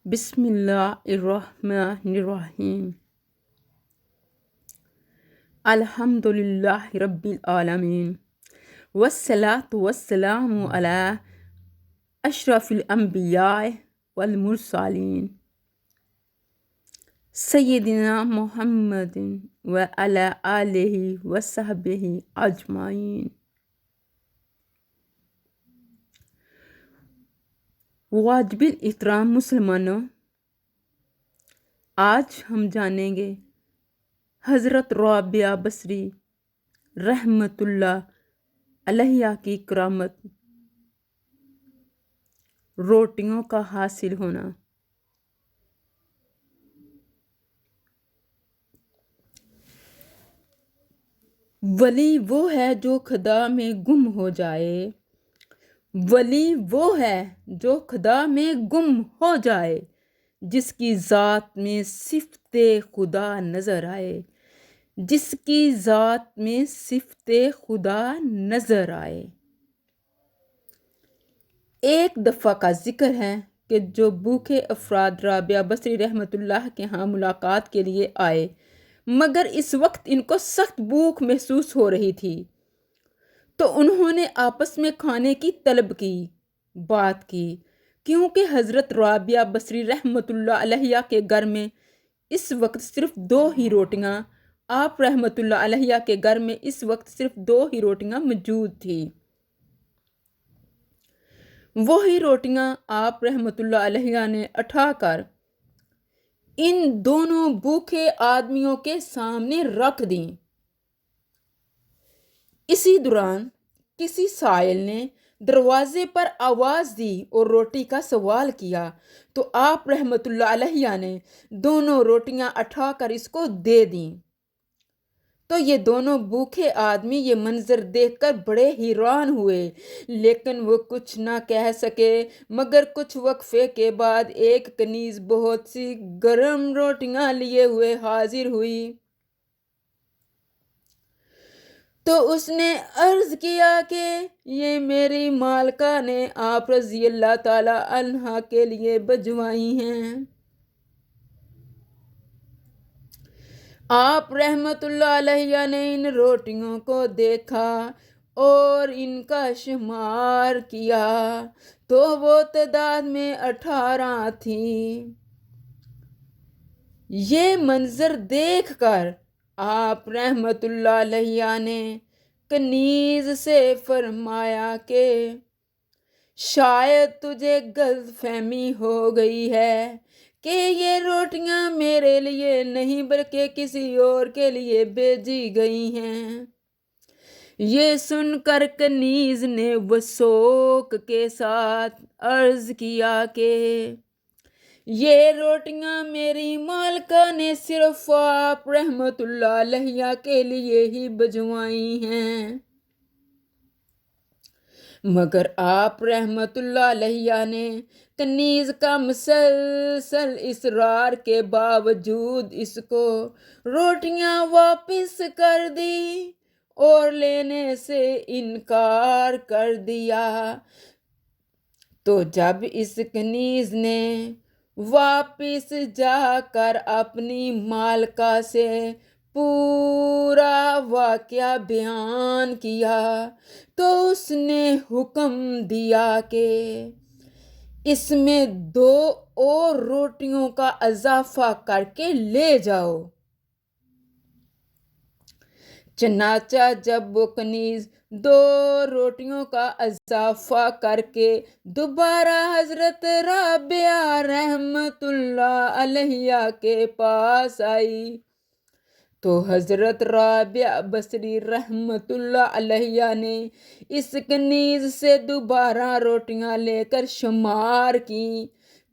بسم اللہ الرحمن الرحیم الحمد للہ رب العالمین والصلاة والسلام علی اشرف الانبیاء والمرسلین سیدنا محمد وعلی آلہ وصحبہ اجمعین۔ واجب الاحترام مسلمانوں، آج ہم جانیں گے حضرت رابعہ بصری رحمۃ اللہ علیہ کی کرامت، روٹیوں کا حاصل ہونا۔ ولی وہ ہے جو خدا میں گم ہو جائے، ولی وہ ہے جو خدا میں گم ہو جائے، جس کی ذات میں صفت خدا نظر آئے، جس کی ذات میں صفت خدا نظر آئے۔ ایک دفعہ کا ذکر ہے کہ جو بھوکے افراد رابعہ بصری رحمۃ اللہ کے ہاں ملاقات کے لیے آئے، مگر اس وقت ان کو سخت بھوک محسوس ہو رہی تھی، تو انہوں نے آپس میں کھانے کی طلب کی، بات کی، کیونکہ حضرت رابعہ بصری رحمۃ اللہ علیہ کے گھر میں اس وقت صرف 2 ہی روٹیاں آپ رحمۃ اللہ علیہ کے گھر میں اس وقت صرف 2 ہی روٹیاں موجود تھیں۔ وہی روٹیاں آپ رحمۃ اللہ علیہ نے اٹھا کر ان دونوں بھوکے آدمیوں کے سامنے رکھ دیں۔ اسی دوران کسی سائل نے دروازے پر آواز دی اور روٹی کا سوال کیا، تو آپ رحمۃ اللہ علیہ نے دونوں روٹیاں اٹھا کر اس کو دے دیں۔ تو یہ دونوں بھوکے آدمی یہ منظر دیکھ کر بڑے حیران ہوئے، لیکن وہ کچھ نہ کہہ سکے، مگر کچھ وقفے کے بعد ایک کنیز بہت سی گرم روٹیاں لیے ہوئے حاضر ہوئی۔ تو اس نے عرض کیا کہ یہ میری مالکہ نے آپ رضی اللہ تعالی عنہ کے لیے بھجوائی ہیں۔ آپ رحمت اللہ علیہ نے ان روٹیوں کو دیکھا اور ان کا شمار کیا تو وہ تعداد میں 18 تھیں۔ یہ منظر دیکھ کر آپ رحمت اللہ علیہ نے کنیز سے فرمایا کہ شاید تجھے غلط فہمی ہو گئی ہے کہ یہ روٹیاں میرے لیے نہیں بلکہ کسی اور کے لیے بھیجی گئی ہیں۔ یہ سن کر کنیز نے وثوق کے ساتھ عرض کیا کہ یہ روٹیاں میری مالکہ نے صرف آپ رحمت اللہ علیہ کے لیے ہی بھجوائی ہیں، مگر آپ رحمت اللہ علیہ نے کنیز کا مسلسل اصرار کے باوجود اس کو روٹیاں واپس کر دی اور لینے سے انکار کر دیا۔ تو جب اس کنیز نے واپس جا کر اپنی مالکہ سے پورا واقعہ بیان کیا، تو اس نے حکم دیا کہ اس میں 2 اور روٹیوں کا اضافہ کر کے لے جاؤ۔ چنانچہ جب وہ کنیز 2 روٹیوں کا اضافہ کر کے دوبارہ حضرت رابعہ رحمت اللہ علیہ کے پاس آئی، تو حضرت رابعہ بصری رحمت اللہ علیہ نے اس کنیز سے دوبارہ روٹیاں لے کر شمار کی،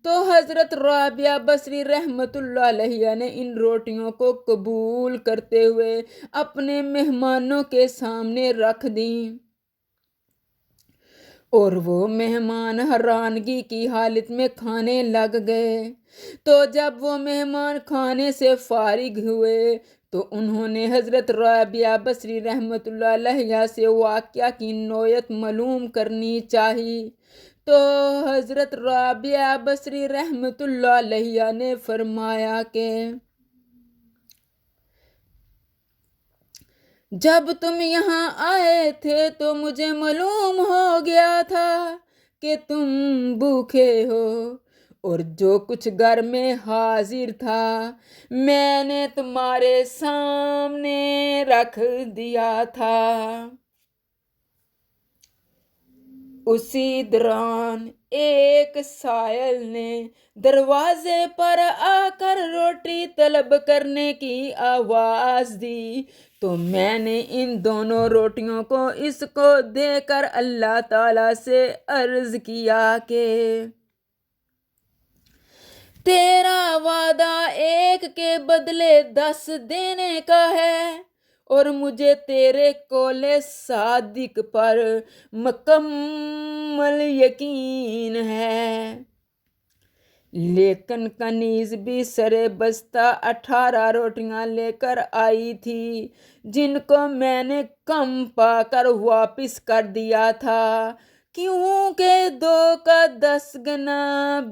تو حضرت رابعہ بصری رحمت اللہ علیہ نے ان روٹیوں کو قبول کرتے ہوئے اپنے مہمانوں کے سامنے رکھ دیں، اور وہ مہمان حیرانگی کی حالت میں کھانے لگ گئے۔ تو جب وہ مہمان کھانے سے فارغ ہوئے تو انہوں نے حضرت رابعہ بصری رحمت اللہ علیہ سے واقعہ کی نوعیت معلوم کرنی چاہی، تو حضرت رابعہ بصری رحمت اللہ علیہ نے فرمایا کہ جب تم یہاں آئے تھے تو مجھے معلوم ہو گیا تھا کہ تم بھوکے ہو، اور جو کچھ گھر میں حاضر تھا میں نے تمہارے سامنے رکھ دیا تھا۔ اسی دوران ایک سائل نے دروازے پر آ کر روٹی طلب کرنے کی آواز دی، تو میں نے ان دونوں روٹیوں کو اس کو دے کر اللہ تعالیٰ سے عرض کیا کہ تیرا وعدہ ایک کے بدلے 10 دینے کا ہے، اور مجھے تیرے قول صادق پر مکمل یقین ہے۔ لیکن کنیز بھی سرے بستہ 18 روٹیاں لے کر آئی تھی، جن کو میں نے کم پا کر واپس کر دیا تھا، کیونکہ 2 کا 10 گنا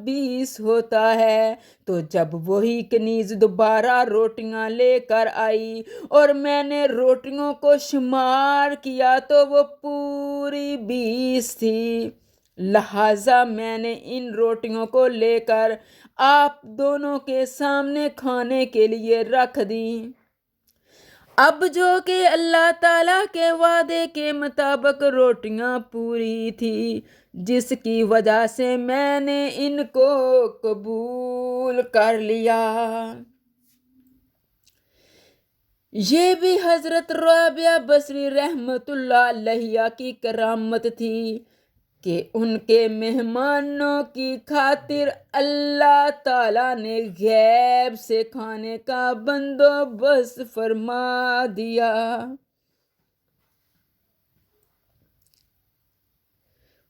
20 ہوتا ہے۔ تو جب وہی کنیز دوبارہ روٹیاں لے کر آئی اور میں نے روٹیوں کو شمار کیا تو وہ پوری 20 تھی، لہٰذا میں نے ان روٹیوں کو لے کر آپ دونوں کے سامنے کھانے کے لیے رکھ دیں۔ اب جو کہ اللہ تعالیٰ کے وعدے کے مطابق روٹیاں پوری تھی، جس کی وجہ سے میں نے ان کو قبول کر لیا۔ یہ بھی حضرت رابعہ بصری رحمت اللہ علیہ کی کرامت تھی کہ ان کے مہمانوں کی خاطر اللہ تعالیٰ نے غیب سے کھانے کا بندوبست فرما دیا۔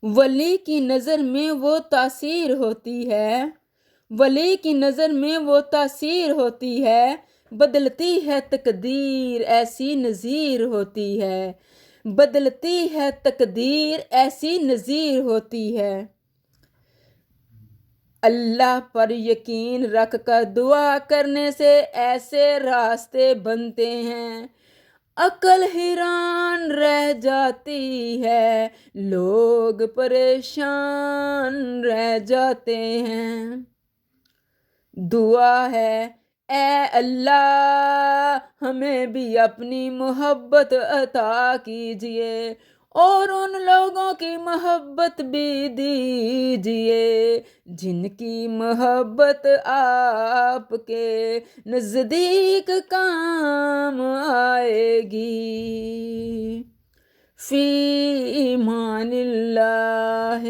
ولی کی نظر میں وہ تاثیر ہوتی ہے، ولی کی نظر میں وہ تاثیر ہوتی ہے، بدلتی ہے تقدیر ایسی نظیر ہوتی ہے، بدلتی ہے تقدیر ایسی نظیر ہوتی ہے۔ اللہ پر یقین رکھ کر دعا کرنے سے ایسے راستے بنتے ہیں، عقل حیران رہ جاتی ہے، لوگ پریشان رہ جاتے ہیں۔ دعا ہے، اے اللہ ہمیں بھی اپنی محبت عطا کیجیے اور ان لوگوں کی محبت بھی دیجیے جن کی محبت آپ کے نزدیک کام آئے گی۔ فی امان اللہ۔